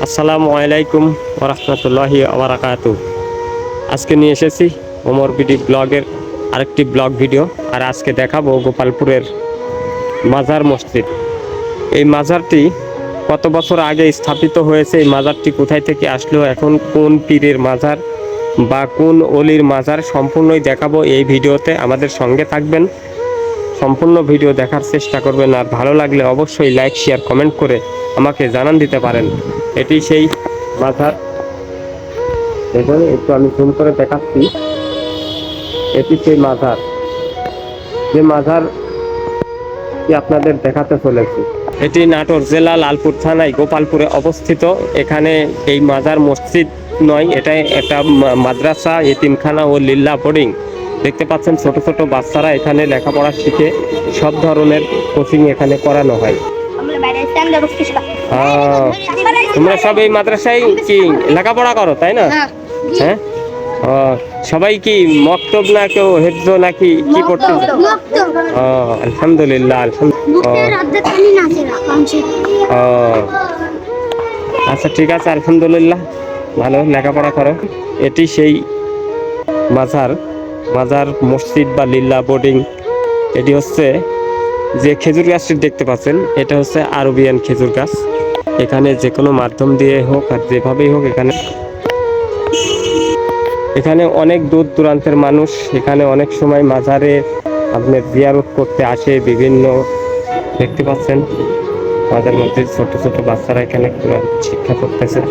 আসসালামু আলাইকুম ওরহমতুল্লাহি ওবারাকাতু। আজকে নিয়ে এসেছি ওমর বিডি ব্লগের আরেকটি ব্লগ ভিডিও। আর আজকে দেখাবো গোপালপুরের মাজার মসজিদ। এই মাজারটি কত বছর আগে স্থাপিত হয়েছে, এই মাজারটি কোথায় থেকে আসলো, এখন কোন পীরের মাজার বা কোন অলির মাজার সম্পূর্ণই দেখাবো এই ভিডিওতে। আমাদের সঙ্গে থাকবেন, সম্পূর্ণ ভিডিও দেখার চেষ্টা করবেন। আর ভালো লাগলে অবশ্যই লাইক শেয়ার কমেন্ট করে আমাকে জানান দিতে পারেন। এটি সেই মাজার, দেখুন একটু আমি জুম করে দেখাচ্ছি। এটি সেই মাজার, যে মাজার কি আপনাদের দেখাতে চলেছি। এটি নাটোর জেলা লালপুর থানায় গোপালপুরে অবস্থিত। এখানে এই মাজার মসজিদ নয়, এটা একটা মাদ্রাসা, এতিমখানা ও লিল্লা বোর্ডিং। দেখতে পাচ্ছেন ছোট ছোট বাচ্চারা এখানে লেখাপড়া শিখে, সব ধরনের কোচিং এখানে করানো হয়। তোমরা সব এই মাদ্রাসায় কি লেখাপড়া করো, তাই না? হ্যাঁ। সবাই কি মক্তব না কেউ হেফজ নাকি কি করতে? আলহামদুলিল্লাহ, আচ্ছা ঠিক আছে, আলহামদুলিল্লাহ, ভালো লেখাপড়া করো। এটি সেই মাজার মসজিদ বা লিল্লা বোর্ডিং। এটি হচ্ছে যে খেজুর গাছটি দেখতে পাচ্ছেন, এটা হচ্ছে আরবিয়ান খেজুর গাছ। এখানে যে কোনো মাধ্যম দিয়ে হোক আর যেভাবেই হোক, এখানে অনেক দূর দূরান্তের মানুষ এখানে অনেক সময় মাজারে আপনার জিয়ারত করতে আসে। বিভিন্ন দেখতে পাচ্ছেন মাজার মধ্যে ছোট ছোট বাচ্চারা এখানে কোরআন শিক্ষা করতেছে।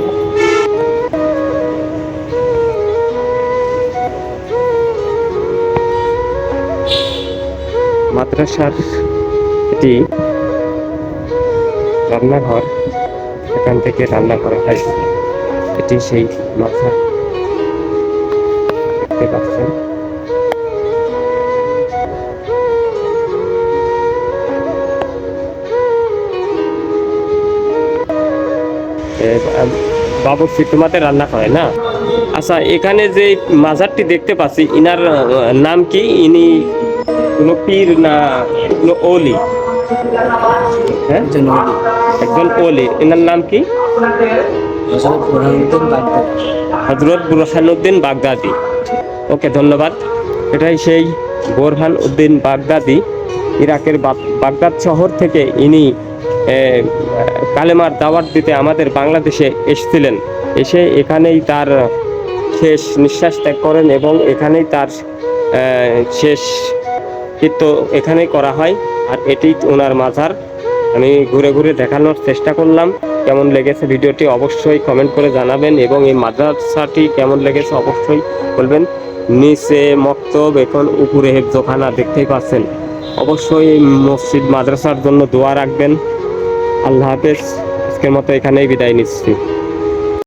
মাদ্রাসার এটি রান্নাঘর, এখান থেকে রান্না করা হয়। এটি সেই মাজার, দেখতে পাচ্ছেন। বাবুর্চি তোমাদের রান্না করে না? আচ্ছা, এখানে যে মাজারটি দেখতে পাচ্ছি, ইনার নাম কি? ইনি কোনো পীর না কোনো ওলি? হ্যাঁ, একজন ওলি। এনার নাম কি? হযরত বুরহানুদ্দিন বাগদাদি। ওকে, ধন্যবাদ। এটাই সেই বোরহান উদ্দিন বাগদাদি। ইরাকের বাগদাদ শহর থেকে ইনি কালেমার দাওয়াত দিতে আমাদের বাংলাদেশে এসেছিলেন। এসে এখানেই তার শেষ নিঃশ্বাস ত্যাগ করেন এবং এখানেই তার শেষ কৃত্য এখানেই করা হয়। আর এটি ওনার মাজার। আমি ঘুরে ঘুরে দেখানোর চেষ্টা করলাম। কেমন লেগেছে ভিডিওটি অবশ্যই কমেন্ট করে জানাবেন, এবং এই মাদ্রাসাটি কেমন লেগেছে অবশ্যই বলবেন। নিচে মক্তব, এখন উপরে হেফজখানা দেখতেই পাচ্ছেন। অবশ্যই এই মসজিদ মাদ্রাসার জন্য দোয়া রাখবেন। আল্লাহ হাফেজ। আজকের মতো এখানেই বিদায় নিচ্ছি।